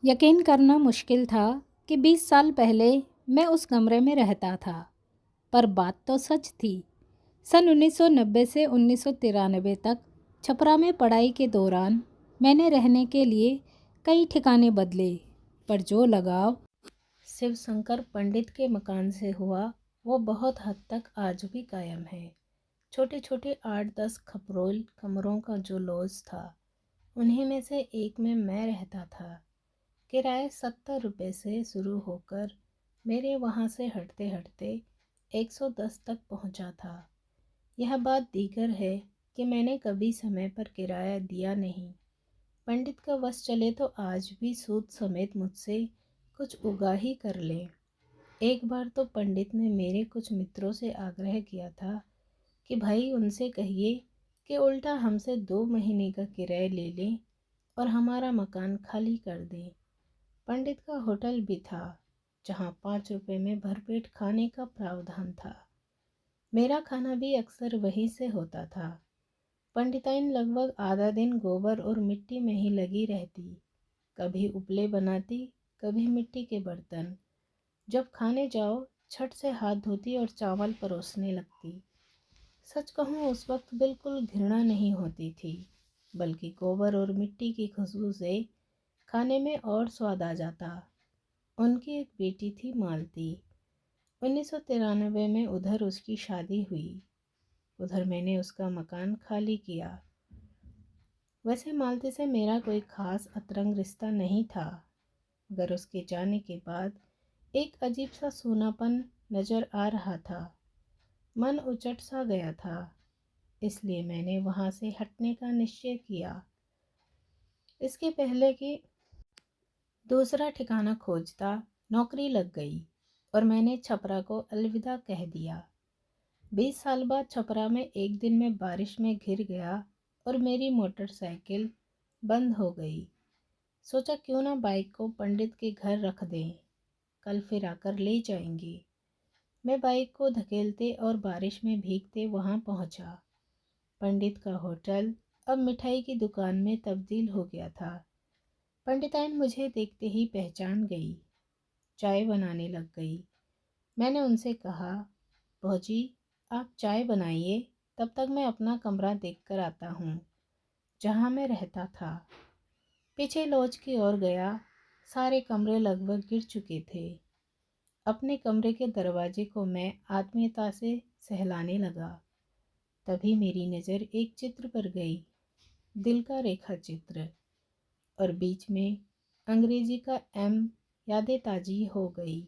यकीन करना मुश्किल था कि 20 साल पहले मैं उस कमरे में रहता था, पर बात तो सच थी। सन 1990 से 1993 तक छपरा में पढ़ाई के दौरान मैंने रहने के लिए कई ठिकाने बदले, पर जो लगाव शिव शंकर पंडित के मकान से हुआ वो बहुत हद तक आज भी कायम है। छोटे छोटे 8-10 खपरोल कमरों का जो लॉज था, उन्हीं में से एक में मैं रहता था। किराया 70 रुपये से शुरू होकर मेरे वहाँ से हटते हटते 110 तक पहुँचा था। यह बात दीगर है कि मैंने कभी समय पर किराया दिया नहीं। पंडित का वश चले तो आज भी सूद समेत मुझसे कुछ उगा ही कर ले। एक बार तो पंडित ने मेरे कुछ मित्रों से आग्रह किया था कि भाई उनसे कहिए कि उल्टा हमसे 2 महीने का किराया ले लें और हमारा मकान खाली कर दें। पंडित का होटल भी था, जहाँ 5 रुपए में भरपेट खाने का प्रावधान था। मेरा खाना भी अक्सर वहीं से होता था। पंडिताइन लगभग आधा दिन गोबर और मिट्टी में ही लगी रहती। कभी उपले बनाती, कभी मिट्टी के बर्तन। जब खाने जाओ, छट से हाथ धोती और चावल परोसने लगती। सच कहूँ, उस वक्त बिल्कुल घृणा नहीं होती थी, बल्कि गोबर और मिट्टी की खुशबू से खाने में और स्वाद आ जाता। उनकी एक बेटी थी, मालती। 1993 में उधर उसकी शादी हुई। उधर मैंने उसका मकान खाली किया। वैसे मालती से मेरा कोई खास अतरंग रिश्ता नहीं था, मगर उसके जाने के बाद एक अजीब सा सूनापन नजर आ रहा था। मन उचट सा गया था, इसलिए मैंने वहाँ से हटने का निश्चय किया। इसके पहले कि दूसरा ठिकाना खोजता, नौकरी लग गई और मैंने छपरा को अलविदा कह दिया। 20 साल बाद छपरा में एक दिन मैं बारिश में घिर गया और मेरी मोटरसाइकिल बंद हो गई। सोचा क्यों ना बाइक को पंडित के घर रख दें, कल फिर आकर ले जाएंगे। मैं बाइक को धकेलते और बारिश में भीगते वहाँ पहुँचा। पंडित का होटल अब मिठाई की दुकान में तब्दील हो गया था। पंडिताइन मुझे देखते ही पहचान गई, चाय बनाने लग गई। मैंने उनसे कहा, भौजी आप चाय बनाइए, तब तक मैं अपना कमरा देख कर आता हूँ, जहाँ मैं रहता था। पीछे लॉज की ओर गया। सारे कमरे लगभग गिर चुके थे। अपने कमरे के दरवाजे को मैं आत्मीयता से सहलाने लगा। तभी मेरी नज़र एक चित्र पर गई, दिल का रेखा चित्र, और बीच में अंग्रेजी का एम। यादें ताजी हो गई।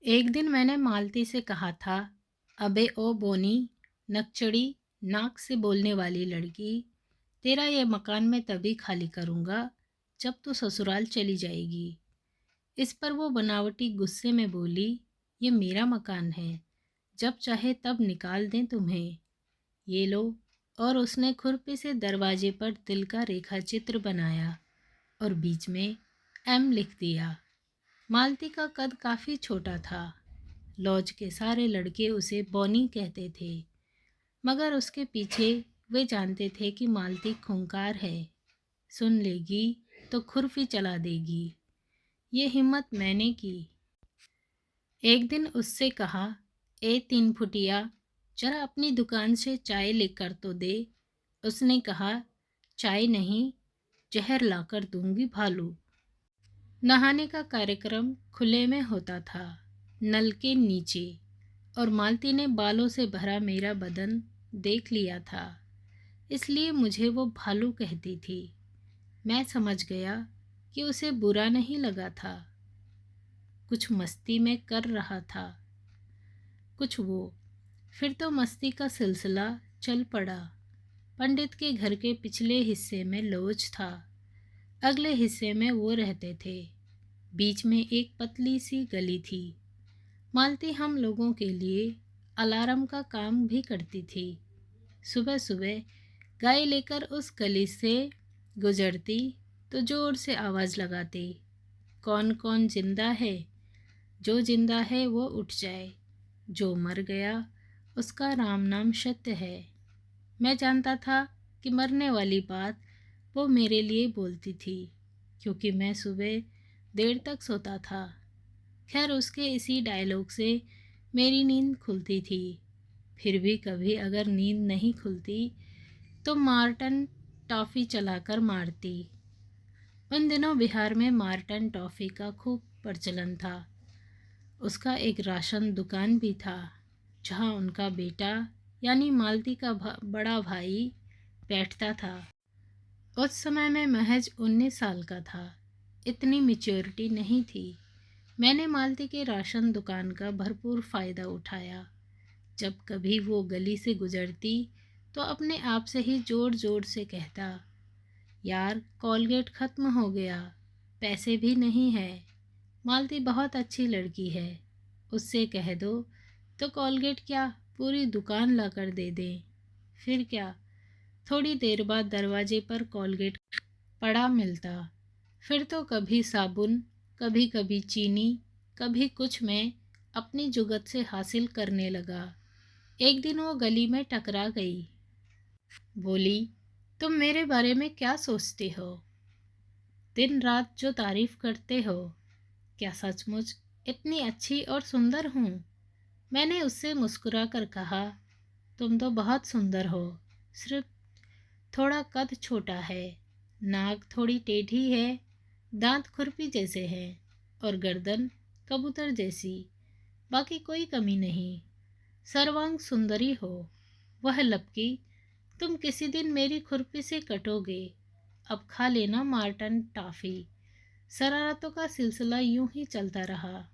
एक दिन मैंने मालती से कहा था, अबे ओ बोनी, नकचड़ी नाक से बोलने वाली लड़की, तेरा ये मकान मैं तभी खाली करूँगा जब तू ससुराल चली जाएगी। इस पर वो बनावटी गुस्से में बोली, ये मेरा मकान है, जब चाहे तब निकाल दें तुम्हें, ये लो। और उसने खुरपी से दरवाजे पर दिल का रेखा चित्र बनाया और बीच में एम लिख दिया। मालती का कद काफ़ी छोटा था। लॉज के सारे लड़के उसे बॉनी कहते थे, मगर उसके पीछे वे जानते थे कि मालती खूंखार है, सुन लेगी तो खुरपी चला देगी। ये हिम्मत मैंने की। एक दिन उससे कहा, ए 3 फुटिया, जरा अपनी दुकान से चाय लेकर तो दे। उसने कहा, चाय नहीं, जहर लाकर दूंगी भालू। नहाने का कार्यक्रम खुले में होता था, नल के नीचे, और मालती ने बालों से भरा मेरा बदन देख लिया था, इसलिए मुझे वो भालू कहती थी। मैं समझ गया कि उसे बुरा नहीं लगा था, कुछ मस्ती में कर रहा था, कुछ वो। फिर तो मस्ती का सिलसिला चल पड़ा। पंडित के घर के पिछले हिस्से में लॉज था, अगले हिस्से में वो रहते थे। बीच में एक पतली सी गली थी। मालती हम लोगों के लिए अलार्म का काम भी करती थी। सुबह सुबह गाय लेकर उस गली से गुजरती तो जोर से आवाज़ लगाती, कौन कौन जिंदा है? जो जिंदा है वो उठ जाए, जो मर गया उसका राम नाम सत्य है। मैं जानता था कि मरने वाली बात वो मेरे लिए बोलती थी, क्योंकि मैं सुबह देर तक सोता था। खैर, उसके इसी डायलॉग से मेरी नींद खुलती थी। फिर भी कभी अगर नींद नहीं खुलती तो मार्टन टॉफ़ी चलाकर मारती। उन दिनों बिहार में मार्टन टॉफ़ी का खूब प्रचलन था। उसका एक राशन दुकान भी था जहाँ उनका बेटा यानी मालती का बड़ा भाई बैठता था। उस समय मैं महज 19 साल का था। इतनी मैच्योरिटी नहीं थी। मैंने मालती के राशन दुकान का भरपूर फ़ायदा उठाया। जब कभी वो गली से गुजरती तो अपने आप से ही ज़ोर ज़ोर से कहता, यार कॉलगेट ख़त्म हो गया, पैसे भी नहीं है। मालती बहुत अच्छी लड़की है, उससे कह दो तो कॉलगेट क्या पूरी दुकान ला कर दे दें। फिर क्या, थोड़ी देर बाद दरवाजे पर कॉलगेट पड़ा मिलता। फिर तो कभी साबुन, कभी कभी चीनी, कभी कुछ मैं अपनी जुगत से हासिल करने लगा। एक दिन वो गली में टकरा गई। बोली, तुम मेरे बारे में क्या सोचते हो? दिन रात जो तारीफ करते हो, क्या सचमुच इतनी अच्छी और सुंदर हूँ? मैंने उससे मुस्कुरा कर कहा, तुम तो बहुत सुंदर हो, सिर्फ थोड़ा कद छोटा है, नाक थोड़ी टेढ़ी है, दांत खुरपी जैसे हैं और गर्दन कबूतर जैसी। बाकी कोई कमी नहीं। सर्वांग सुंदरी हो। वह लपकी, तुम किसी दिन मेरी खुरपी से कटोगे। अब खा लेना मार्टन टॉफ़ी। शरारतों का सिलसिला यूं ही चलता रहा।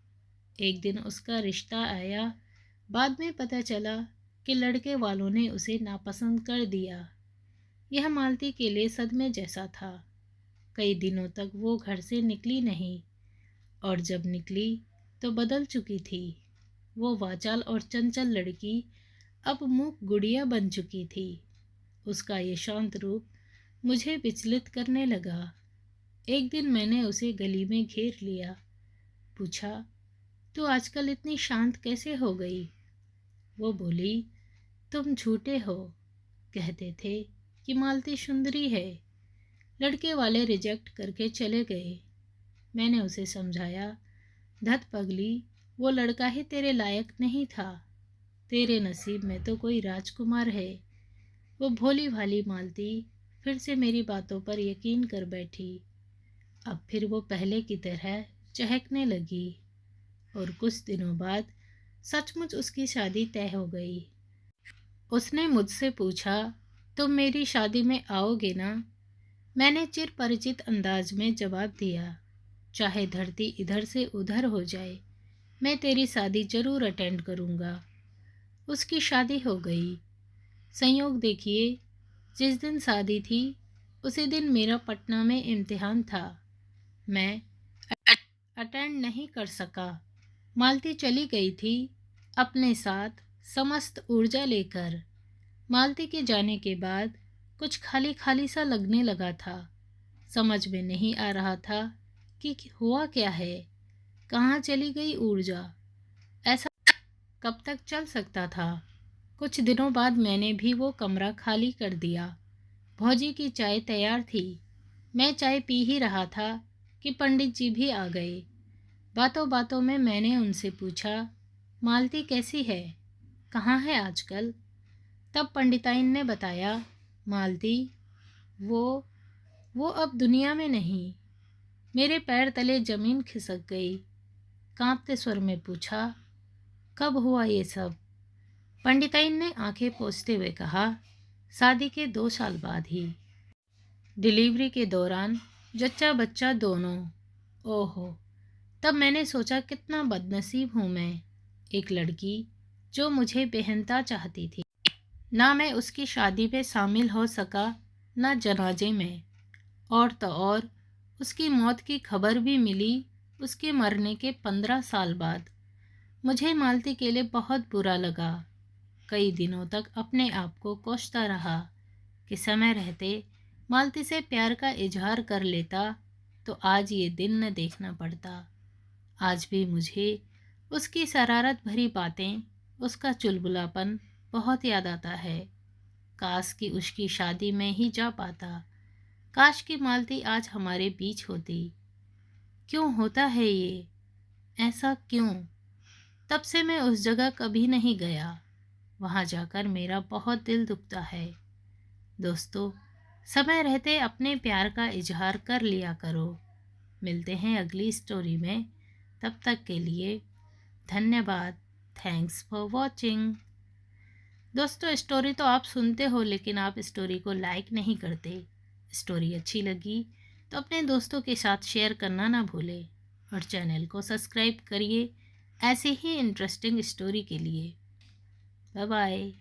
एक दिन उसका रिश्ता आया। बाद में पता चला कि लड़के वालों ने उसे नापसंद कर दिया। यह मालती के लिए सदमे जैसा था। कई दिनों तक वो घर से निकली नहीं, और जब निकली तो बदल चुकी थी। वो वाचाल और चंचल लड़की अब मूक गुड़िया बन चुकी थी। उसका ये शांत रूप मुझे विचलित करने लगा। एक दिन मैंने उसे गली में घेर लिया। पूछा, तू आजकल इतनी शांत कैसे हो गई? वो बोली, तुम झूठे हो। कहते थे कि मालती सुंदरी है। लड़के वाले रिजेक्ट करके चले गए। मैंने उसे समझाया, धत पगली, वो लड़का ही तेरे लायक नहीं था। तेरे नसीब में तो कोई राजकुमार है। वो भोली भाली मालती फिर से मेरी बातों पर यकीन कर बैठी। अब फिर वो पहले की तरह चहकने लगी और कुछ दिनों बाद सचमुच उसकी शादी तय हो गई। उसने मुझसे पूछा, तुम मेरी शादी में आओगे ना? मैंने चिर परिचित अंदाज में जवाब दिया, चाहे धरती इधर से उधर हो जाए, मैं तेरी शादी जरूर अटेंड करूँगा। उसकी शादी हो गई। संयोग देखिए, जिस दिन शादी थी उसी दिन मेरा पटना में इम्तिहान था। मैं अटेंड नहीं कर सका। मालती चली गई थी अपने साथ समस्त ऊर्जा लेकर। मालती के जाने के बाद कुछ खाली खाली सा लगने लगा था। समझ में नहीं आ रहा था कि हुआ क्या है, कहाँ चली गई ऊर्जा। ऐसा कब तक चल सकता था? कुछ दिनों बाद मैंने भी वो कमरा खाली कर दिया। भौजी की चाय तैयार थी। मैं चाय पी ही रहा था कि पंडित जी भी आ गए। बातों बातों में मैंने उनसे पूछा, मालती कैसी है, कहाँ है आजकल? तब पंडिताइन ने बताया, मालती वो अब दुनिया में नहीं। मेरे पैर तले जमीन खिसक गई। कांपते स्वर में पूछा, कब हुआ ये सब? पंडिताइन ने आंखें पोंछते हुए कहा, शादी के 2 साल बाद ही। डिलीवरी के दौरान जच्चा बच्चा दोनों। ओहो, तब मैंने सोचा कितना बदनसीब हूँ मैं। एक लड़की जो मुझे बेहनता चाहती थी। ना मैं उसकी शादी में शामिल हो सका, ना जनाजे में। और तो और उसकी मौत की खबर भी मिली उसके मरने के 15 साल बाद। मुझे मालती के लिए बहुत बुरा लगा। कई दिनों तक अपने आप को कोसता रहा कि समय रहते मालती से प्यार का इजहार कर लेता तो आज ये दिन न देखना पड़ता। आज भी मुझे उसकी शरारत भरी बातें, उसका चुलबुलापन बहुत याद आता है। काश कि उसकी शादी में ही जा पाता। काश कि मालती आज हमारे बीच होती। क्यों होता है ये, ऐसा क्यों? तब से मैं उस जगह कभी नहीं गया। वहाँ जाकर मेरा बहुत दिल दुखता है। दोस्तों, समय रहते अपने प्यार का इजहार कर लिया करो। मिलते हैं अगली स्टोरी में। तब तक के लिए धन्यवाद। Thanks for watching. दोस्तों, स्टोरी तो आप सुनते हो लेकिन आप स्टोरी को लाइक नहीं करते। स्टोरी अच्छी लगी तो अपने दोस्तों के साथ शेयर करना ना भूलें और चैनल को सब्सक्राइब करिए ऐसे ही इंटरेस्टिंग स्टोरी के लिए। Bye bye.